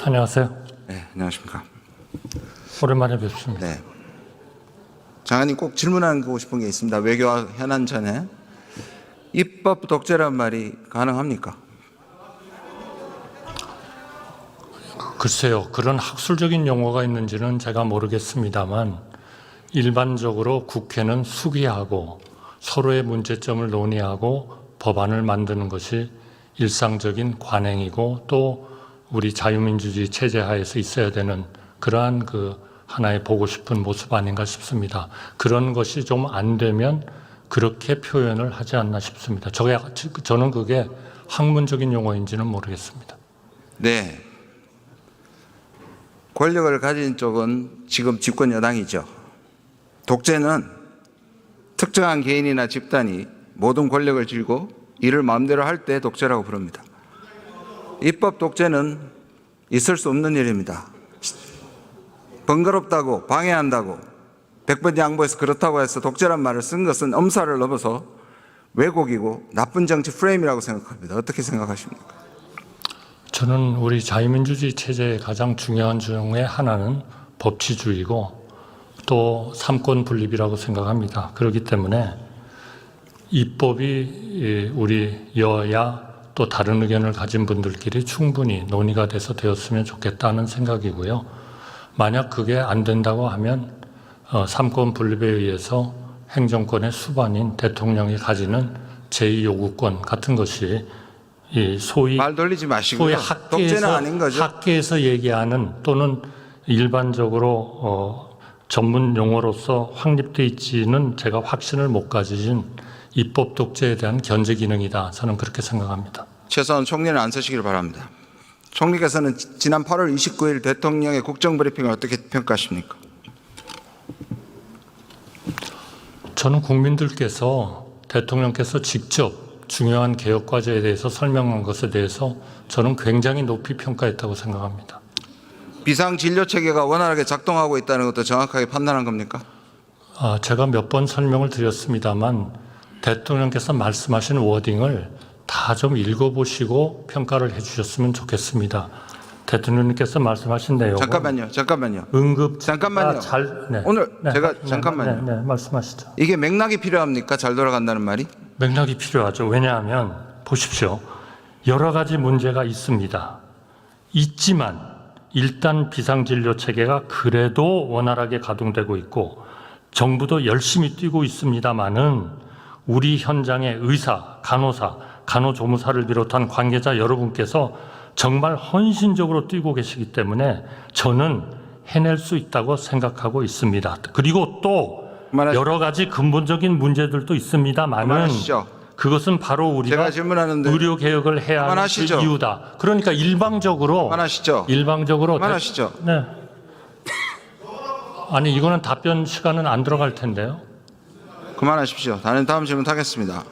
안녕하세요. 네, 안녕하십니까. 오랜만에 뵙습니다. 네. 장관님 꼭 질문하고 싶은 게 있습니다. 외교와 현안 전에. 입법 독재란 말이 가능합니까? 글쎄요. 그런 학술적인 용어가 있는지는 제가 모르겠습니다만 일반적으로 국회는 수기하고 서로의 문제점을 논의하고 법안을 만드는 것이 일상적인 관행이고 또 우리 자유민주주의 체제 하에서 있어야 되는 그러한 하나의 보고 싶은 모습 아닌가 싶습니다. 그런 것이 좀 안 되면 그렇게 표현을 하지 않나 싶습니다. 저는 그게 학문적인 용어인지는 모르겠습니다. 네. 권력을 가진 쪽은 지금 집권 여당이죠. 독재는 특정한 개인이나 집단이 모든 권력을 쥐고 이를 마음대로 할 때 독재라고 부릅니다. 입법 독재는 있을 수 없는 일입니다. 번거롭다고 방해한다고 100번 양보해서 그렇다고 해서 독재란 말을 쓴 것은 엄살을 넘어서 왜곡이고 나쁜 정치 프레임이라고 생각합니다. 어떻게 생각하십니까? 저는 우리 자유민주주의 체제의 가장 중요한 중에 하나는 법치주의고 또 삼권 분립이라고 생각합니다. 그렇기 때문에 입법이 우리 여야 또 다른 의견을 가진 분들끼리 충분히 논의가 돼서 되었으면 좋겠다는 생각이고요. 만약 그게 안 된다고 하면 삼권 분립에 의해서 행정권의 수반인 대통령이 가지는 제2요구권 같은 것이 이 소위 말 돌리지 마시고요. 독재는 아닌 거죠. 학계에서 얘기하는 또는 일반적으로 전문 용어로서 확립돼 있지는 제가 확신을 못 가지신 입법 독재에 대한 견제 기능이다. 저는 그렇게 생각합니다. 최소한 총리는 안 쓰시길 바랍니다. 총리께서는 지난 8월 29일 대통령의 국정브리핑을 어떻게 평가하십니까? 저는 국민들께서 대통령께서 직접 중요한 개혁 과제에 대해서 설명한 것에 대해서 저는 굉장히 높이 평가했다고 생각합니다. 비상진료체계가 원활하게 작동하고 있다는 것도 정확하게 판단한 겁니까? 제가 몇 번 설명을 드렸습니다만 대통령께서 말씀하신 워딩을 다 좀 읽어보시고 평가를 해주셨으면 좋겠습니다. 대통령님께서 말씀하신 내용은 잠깐만요. 응급자가 오늘 제가 잠깐만요. 네, 말씀하시죠. 이게 맥락이 필요합니까? 잘 돌아간다는 말이? 맥락이 필요하죠. 왜냐하면 보십시오. 여러 가지 문제가 있습니다. 있지만 일단 비상진료체계가 그래도 원활하게 가동되고 있고 정부도 열심히 뛰고 있습니다마는 우리 현장의 의사, 간호사, 간호조무사를 비롯한 관계자 여러분께서 정말 헌신적으로 뛰고 계시기 때문에 저는 해낼 수 있다고 생각하고 있습니다. 그리고 또 여러 가지 근본적인 문제들도 있습니다만은 그것은 바로 우리가 의료 개혁을 해야 하는 그 이유다. 그러니까 일방적으로 그만하시죠. 아니 이거는 답변 시간은 안 들어갈 텐데요. 그만하십시오. 다음 질문 하겠습니다.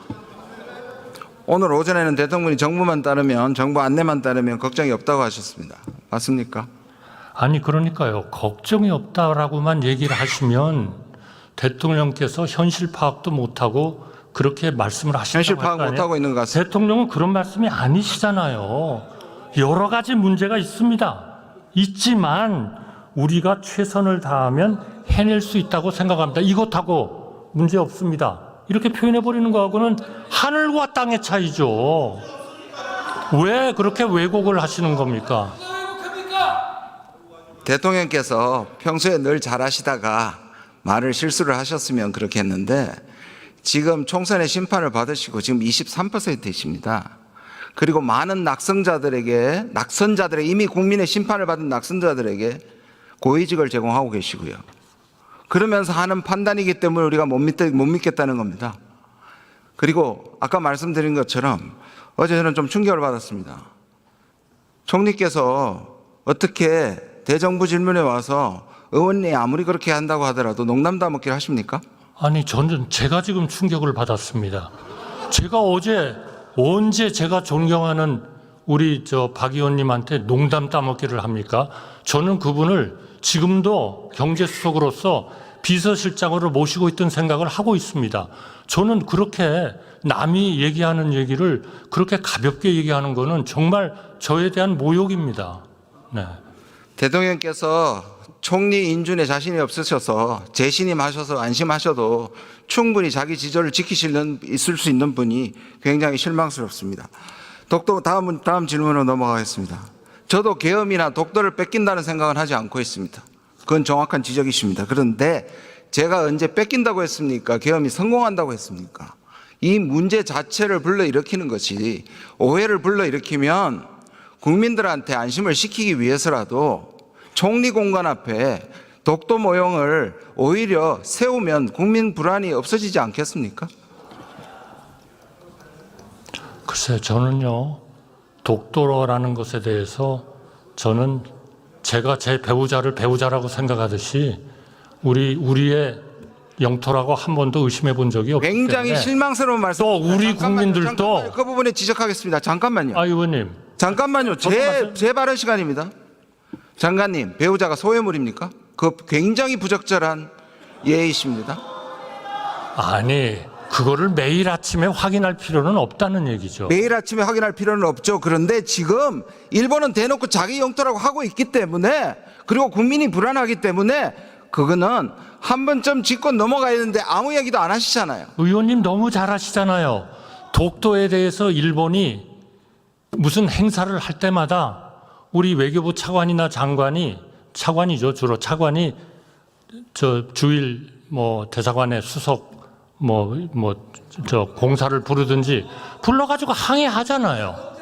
오늘 오전에는 대통령이 정부 안내만 따르면 걱정이 없다고 하셨습니다. 맞습니까? 아니 그러니까요. 걱정이 없다라고만 얘기를 하시면 대통령께서 현실 파악도 못하고 그렇게 말씀을 하신다고 현실 파악 못하고 있는 것 같습니다. 대통령은 그런 말씀이 아니시잖아요. 여러 가지 문제가 있습니다. 있지만 우리가 최선을 다하면 해낼 수 있다고 생각합니다. 이것하고 문제 없습니다. 이렇게 표현해버리는 거하고는 하늘과 땅의 차이죠. 왜 그렇게 왜곡을 하시는 겁니까? 대통령께서 평소에 늘 잘하시다가 말을 실수를 하셨으면 그렇게 했는데 지금 총선의 심판을 받으시고 지금 23%이십니다. 그리고 많은 낙선자들의 이미 국민의 심판을 받은 낙선자들에게 고위직을 제공하고 계시고요. 그러면서 하는 판단이기 때문에 우리가 못 믿겠다는 겁니다. 그리고 아까 말씀드린 것처럼 어제 저는 좀 충격을 받았습니다. 총리께서 어떻게 대정부 질문에 와서 의원이 아무리 그렇게 한다고 하더라도 농담 따먹기를 하십니까? 아니 제가 지금 충격을 받았습니다. 제가 언제 제가 존경하는 우리 박 의원님한테 농담 따먹기를 합니까? 저는 그분을 지금도 경제수석으로서 비서실장으로 모시고 있던 생각을 하고 있습니다. 저는 그렇게 남이 얘기하는 얘기를 그렇게 가볍게 얘기하는 거는 정말 저에 대한 모욕입니다. 네. 대통령께서 총리 인준에 자신이 없으셔서 재신임하셔서 안심하셔도 충분히 자기 지조를 있을 수 있는 분이 굉장히 실망스럽습니다. 다음 질문으로 넘어가겠습니다. 저도 계엄이나 독도를 뺏긴다는 생각은 하지 않고 있습니다. 그건 정확한 지적이십니다. 그런데 제가 언제 뺏긴다고 했습니까? 계엄이 성공한다고 했습니까? 이 문제 자체를 불러일으키는 것이 오해를 불러일으키면 국민들한테 안심을 시키기 위해서라도 총리 공간 앞에 독도 모형을 오히려 세우면 국민 불안이 없어지지 않겠습니까? 글쎄, 저는요, 독도라는 것에 대해서 저는 제가 제 배우자를 배우자라고 생각하듯이 우리의 영토라고 한 번도 의심해 본 적이 없기 굉장히 때문에 실망스러운 말씀. 또 우리 국민들도 그 부분에 지적하겠습니다. 잠깐만요. 의원님 잠깐만요. 제 발언 시간입니다. 장관님, 배우자가 소외물입니까? 그 굉장히 부적절한 예의십니다. 아니 그거를 매일 아침에 확인할 필요는 없다는 얘기죠. 매일 아침에 확인할 필요는 없죠. 그런데 지금 일본은 대놓고 자기 영토라고 하고 있기 때문에, 그리고 국민이 불안하기 때문에 그거는 한 번쯤 짚고 넘어가야 되는데 아무 얘기도 안 하시잖아요. 의원님 너무 잘 아시잖아요. 독도에 대해서 일본이 무슨 행사를 할 때마다 우리 외교부 차관이나 차관이죠, 주로 차관이 저 주일 대사관의 수석 공사를 부르든지 불러가지고 항의하잖아요.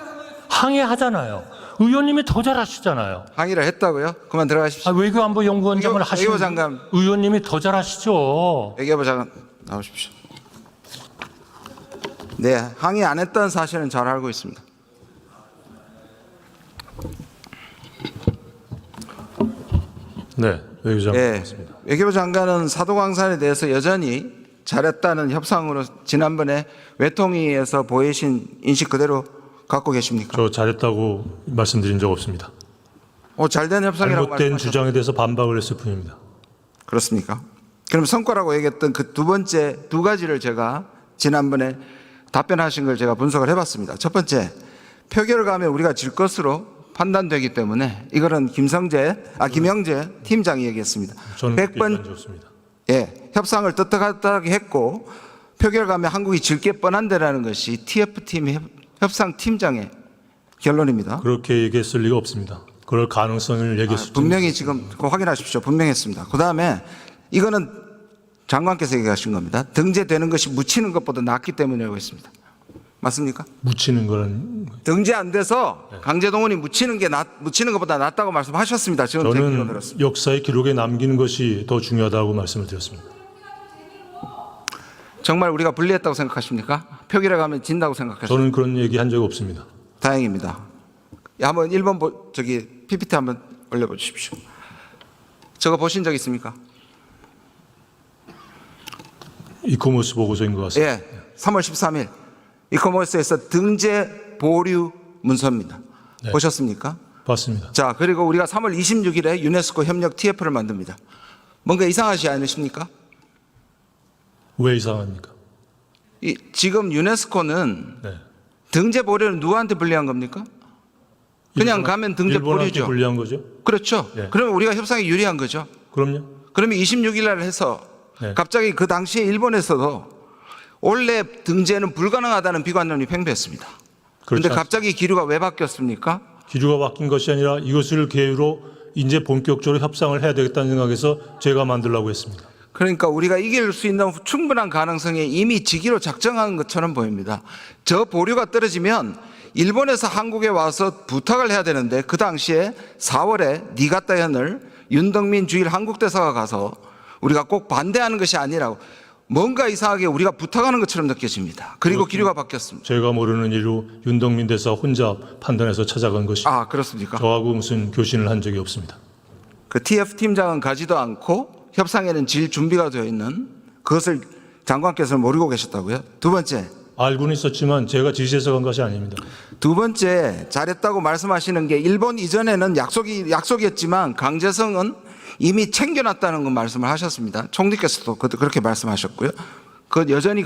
의원님이 더 잘하시잖아요. 항의를 했다고요? 그만 들어가십시오. 외교안보연구원장을 하시는 외교부 장관. 의원님이 더 잘하시죠. 외교부 장관 나오십시오. 네, 항의 안 했다는 사실은 잘 알고 있습니다. 네, 외교장관 네, 맞습니다. 외교부 장관은 사도광산에 대해서 여전히 잘했다는 협상으로 지난번에 외통위에서 보이신 인식 그대로 갖고 계십니까? 저 잘했다고 말씀드린 적 없습니다. 잘된 협상이라고 잘못된 말씀하셨죠? 주장에 대해서 반박을 했을 뿐입니다. 그렇습니까? 그럼 성과라고 얘기했던 그 두 번째 두 가지를 제가 지난번에 답변하신 걸 제가 분석을 해봤습니다. 첫 번째, 표결을 가면 우리가 질 것으로 판단되기 때문에 이거는 김영재 팀장이 얘기했습니다. 저는 100번 좋습니다. 협상을 떳떳하게 했고 표결 가면 한국이 질 게 뻔한데라는 것이 TF팀 협상팀장의 결론입니다. 그렇게 얘기했을 리가 없습니다. 그럴 가능성을 얘기했을 분명히 지금 그거 확인하십시오. 분명히 했습니다. 그 다음에 이거는 장관께서 얘기하신 겁니다. 등재되는 것이 묻히는 것보다 낫기 때문이라고 했습니다. 맞습니까? 묻히는 거는 등재 안 돼서 강제동원이 묻히는 것보다 낫다고 말씀하셨습니다. 저는 듣기로 들었습니다. 역사의 기록에 남기는 것이 더 중요하다고 말씀을 드렸습니다. 정말 우리가 불리했다고 생각하십니까? 표결에 가면 진다고 생각하십니까? 저는 그런 얘기 한 적 없습니다. 다행입니다. 한번 1번 PPT 한번 올려봐 주십시오. 저거 보신 적 있습니까? 이코머스 보고서인 것 같습니다. 예, 3월 13일 이커머스에서 등재 보류 문서입니다. 네. 보셨습니까? 봤습니다. 자, 그리고 우리가 3월 26일에 유네스코 협력 TF를 만듭니다. 뭔가 이상하지 않으십니까? 왜 이상합니까? 지금 유네스코는 네. 등재 보류는 누구한테 불리한 겁니까? 그냥 가면 등재 일본한테 보류죠. 불리한 거죠? 그렇죠. 네. 그러면 우리가 협상에 유리한 거죠. 그럼요. 그러면 26일 날 해서 네. 갑자기 그 당시에 일본에서도 원래 등재는 불가능하다는 비관론이 팽배했습니다. 그런데 그렇지 갑자기 기류가 왜 바뀌었습니까? 기류가 바뀐 것이 아니라 이것을 계기로 이제 본격적으로 협상을 해야 되겠다는 생각에서 제가 만들려고 했습니다. 그러니까 우리가 이길 수 있는 충분한 가능성에 이미 지기로 작정한 것처럼 보입니다. 저 보류가 떨어지면 일본에서 한국에 와서 부탁을 해야 되는데 그 당시에 4월에 니가타현을 윤덕민 주일 한국대사가 가서 우리가 꼭 반대하는 것이 아니라고 뭔가 이상하게 우리가 부탁하는 것처럼 느껴집니다. 그리고 기류가 바뀌었습니다. 제가 모르는 일로 윤덕민 대사 혼자 판단해서 찾아간 것이 그렇습니까? 저하고 무슨 교신을 한 적이 없습니다. 그 TF 팀장은 가지도 않고 협상에는 질 준비가 되어 있는 그것을 장관께서는 모르고 계셨다고요? 두 번째, 알고는 있었지만 제가 지시해서 간 것이 아닙니다. 두 번째, 잘했다고 말씀하시는 게 일본 이전에는 약속이었지만 강제성은 이미 챙겨놨다는 건 말씀을 하셨습니다. 총리께서도 그렇게 말씀하셨고요. 그 여전히